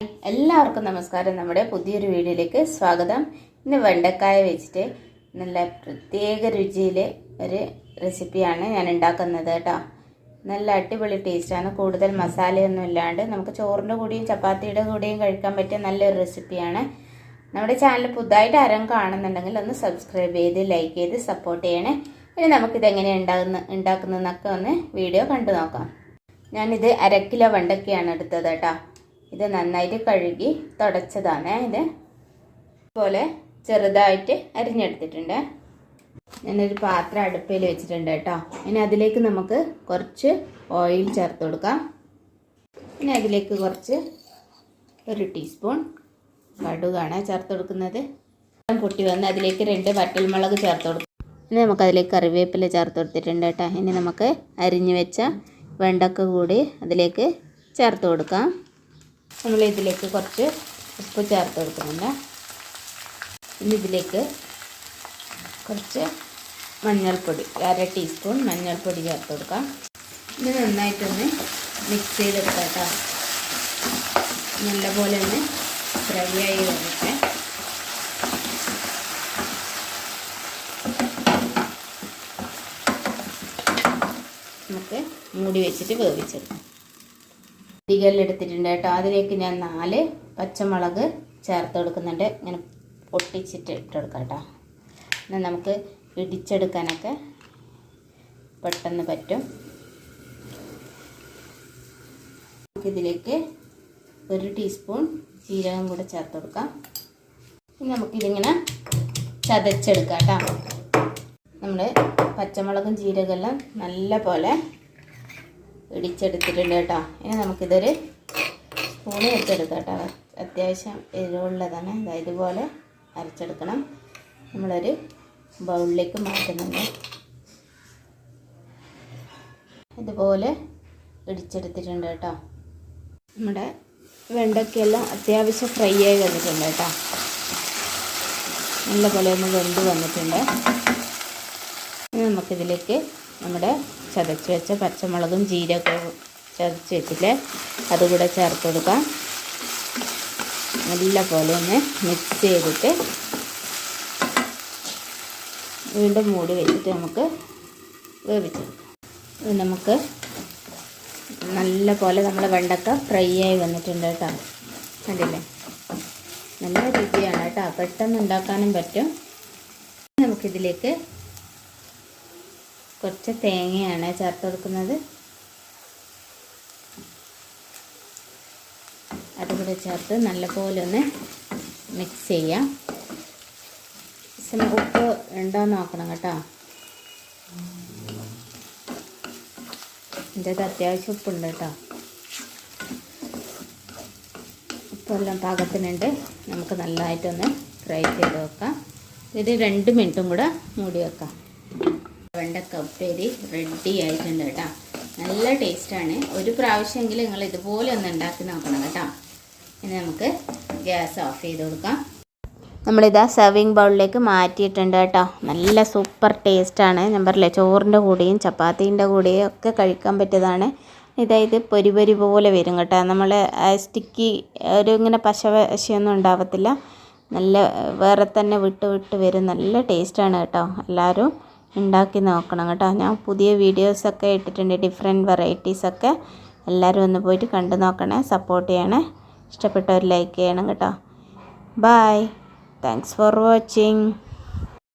എല്ലാവർക്കും നമസ്കാരം. നമ്മുടെ പുതിയൊരു വീഡിയോയിലേക്ക് സ്വാഗതം. ഇന്ന് വെണ്ടക്കായ വെച്ചിട്ട് നല്ല പ്രത്യേക രുചിയിലെ ഒരു റെസിപ്പിയാണ് ഞാൻ ഉണ്ടാക്കുന്നത് കേട്ടോ. നല്ല അടിപൊളി ടേസ്റ്റാണ്. കൂടുതൽ മസാലയൊന്നും ഇല്ലാണ്ട് നമുക്ക് ചോറിൻ്റെ കൂടെയും ചപ്പാത്തിയുടെ കൂടെയും കഴിക്കാൻ പറ്റിയ നല്ലൊരു റെസിപ്പിയാണ്. നമ്മുടെ ചാനൽ പുതുതായിട്ട് ആരും കാണുന്നുണ്ടെങ്കിൽ ഒന്ന് സബ്സ്ക്രൈബ് ചെയ്ത് ലൈക്ക് ചെയ്ത് സപ്പോർട്ട് ചെയ്യണേ. ഇനി നമുക്കിതെങ്ങനെയാണ് ഉണ്ടാക്കുന്നതെന്നൊക്കെ ഒന്ന് വീഡിയോ കണ്ടു നോക്കാം. ഞാനിത് 1/2 കിലോ വെണ്ടക്കയാണ് എടുത്തത് കേട്ടോ. ഇത് നന്നായിട്ട് കഴുകി തുടച്ചതാണ്. ഇത് പോലെ ചെറുതായിട്ട് അരിഞ്ഞെടുത്തിട്ടുണ്ട്. ഞാനൊരു പാത്രം അടുപ്പിൽ വെച്ചിട്ടുണ്ട് കേട്ടോ. ഇനി അതിലേക്ക് നമുക്ക് കുറച്ച് ഓയിൽ ചേർത്ത് കൊടുക്കാം. ഇനി അതിലേക്ക് കുറച്ച് 1 ടീസ്പൂൺ കടുകാണ് ചേർത്ത് കൊടുക്കുന്നത്. പൊട്ടി വന്ന് അതിലേക്ക് 2 വറ്റൽമുളക് ചേർത്ത് കൊടുക്കാം. ഇനി നമുക്കതിലേക്ക് കറിവേപ്പില ചേർത്ത് കൊടുത്തിട്ടുണ്ട് കേട്ടോ. ഇനി നമുക്ക് അരിഞ്ഞു വെച്ച വെണ്ടക്ക കൂടി അതിലേക്ക് ചേർത്ത് കൊടുക്കാം. നമ്മൾ ഇതിലേക്ക് കുറച്ച് ഉപ്പ് ചേർത്ത് കൊടുക്കുന്നുണ്ട്. ഇനി ഇതിലേക്ക് കുറച്ച് മഞ്ഞൾപ്പൊടി 1/2 ടീസ്പൂൺ മഞ്ഞൾപ്പൊടി ചേർത്ത് കൊടുക്കാം. ഇത് നന്നായിട്ടൊന്ന് മിക്സ് ചെയ്തെടുക്കാം കേട്ടോ. നല്ലപോലെ ഒന്ന് ഫ്രൈ ആയി വന്നിട്ട് നമുക്ക് മൂടി വെച്ചിട്ട് വേവിച്ചെടുക്കാം. എടുത്തിട്ടുണ്ട് കേട്ടോ. അതിലേക്ക് ഞാൻ 4 പച്ചമുളക് ചേർത്ത് കൊടുക്കുന്നുണ്ട്. ഇങ്ങനെ പൊട്ടിച്ചിട്ട് ഇട്ടെടുക്കാം കേട്ടോ. എന്നാൽ നമുക്ക് ഇടിച്ചെടുക്കാനൊക്കെ പെട്ടെന്ന് പറ്റും. നമുക്കിതിലേക്ക് 1 ടീസ്പൂൺ ജീരകം കൂടെ ചേർത്ത് കൊടുക്കാം. ഇനി നമുക്കിതിങ്ങനെ ചതച്ചെടുക്കാം കേട്ടോ. നമ്മുടെ പച്ചമുളകും ജീരകമെല്ലാം നല്ല പോലെ ഇടിച്ചെടുത്തിട്ടുണ്ട് കേട്ടോ. ഇനി നമുക്കിതൊരു സ്പൂണ് വെച്ചെടുക്കാം കേട്ടോ. അത്യാവശ്യം എരിവുള്ളതാണ്. ഇതുപോലെ അരച്ചെടുക്കണം. നമ്മളൊരു ബൗളിലേക്ക് മാറ്റുന്നുണ്ട്. ഇതുപോലെ ഇടിച്ചെടുത്തിട്ടുണ്ട് കേട്ടോ. നമ്മുടെ വെണ്ടയ്ക്കെല്ലാം അത്യാവശ്യം ഫ്രൈ ആയി വന്നിട്ടുണ്ട് കേട്ടോ. നല്ല പോലെ ഒന്ന് വെന്ത് വന്നിട്ടുണ്ട്. ഇനി നമുക്കിതിലേക്ക് നമ്മുടെ ചതച്ച് വെച്ച പച്ചമുളകും ജീരകവും ചതച്ച് വെച്ചിട്ട് അതുകൂടെ ചേർത്ത് കൊടുക്കാം. നല്ല പോലെ ഒന്ന് മിക്സ് ചെയ്തിട്ട് വീണ്ടും മൂടി വെച്ചിട്ട് നമുക്ക് വേവിച്ചെടുക്കാം. നമുക്ക് നല്ല പോലെ നമ്മളെ വെണ്ടക്ക ഫ്രൈ ആയി വന്നിട്ടുണ്ട് കേട്ടോ. കണ്ടില്ലേ? നല്ല രുചിയാണ് കേട്ടോ. പെട്ടെന്ന് ഉണ്ടാക്കാനും പറ്റും. നമുക്കിതിലേക്ക് കുറച്ച് തേങ്ങയാണ് ചേർത്ത് കൊടുക്കുന്നത്. അതുകൂടെ ചേർത്ത് നല്ലപോലെ ഒന്ന് മിക്സ് ചെയ്യാം. ഉപ്പ് ഉണ്ടോയെന്ന് നോക്കണം കേട്ടോ. എൻ്റെ അത്യാവശ്യം ഉപ്പുണ്ട് കേട്ടോ. ഉപ്പെല്ലാം പാകത്തിനുണ്ട്. നമുക്ക് നല്ലതായിട്ടൊന്ന് ഫ്രൈ ചെയ്ത് വെക്കാം. ഇത് 2 മിനിറ്റും കൂടെ മൂടി വെക്കാം. വെണ്ടക്ക ഉപ്പേരി റെഡി ആയിട്ടുണ്ട് കേട്ടോ. നല്ല ടേസ്റ്റാണ്. ഒരു പ്രാവശ്യമെങ്കിലും നിങ്ങൾ ഇതുപോലെ ഒന്ന് ഉണ്ടാക്കി നോക്കണം കേട്ടോ. ഇനി നമുക്ക് ഗ്യാസ് ഓഫ് ചെയ്ത് കൊടുക്കാം. നമ്മളിതാ സെർവിങ് ബൗളിലേക്ക് മാറ്റിയിട്ടുണ്ട് കേട്ടോ. നല്ല സൂപ്പർ ടേസ്റ്റാണ്. ഞാൻ പറഞ്ഞില്ലേ, ചോറിൻ്റെ കൂടെയും ചപ്പാത്തീൻ്റെ കൂടെയും ഒക്കെ കഴിക്കാൻ പറ്റിയതാണ്. ഇത് പൊരി പോലെ വരും കേട്ടോ. നമ്മൾ സ്റ്റിക്കി ഇങ്ങനെ പശയൊന്നും ഉണ്ടാവത്തില്ല. നല്ല വേറെ തന്നെ വിട്ട് വരും. നല്ല ടേസ്റ്റാണ് കേട്ടോ. എല്ലാവരും ഉണ്ടാക്കി നോക്കണം കേട്ടോ. ഞാൻ പുതിയ വീഡിയോസൊക്കെ ഇട്ടിട്ടുണ്ട്, ഡിഫറെൻറ്റ് വെറൈറ്റീസൊക്കെ. എല്ലാവരും ഒന്ന് പോയിട്ട് കണ്ടു നോക്കണേ, സപ്പോർട്ട് ചെയ്യണേ. ഇഷ്ടപ്പെട്ടവർ ലൈക്ക് ചെയ്യണം കേട്ടോ. ബൈ. Thanks for watching.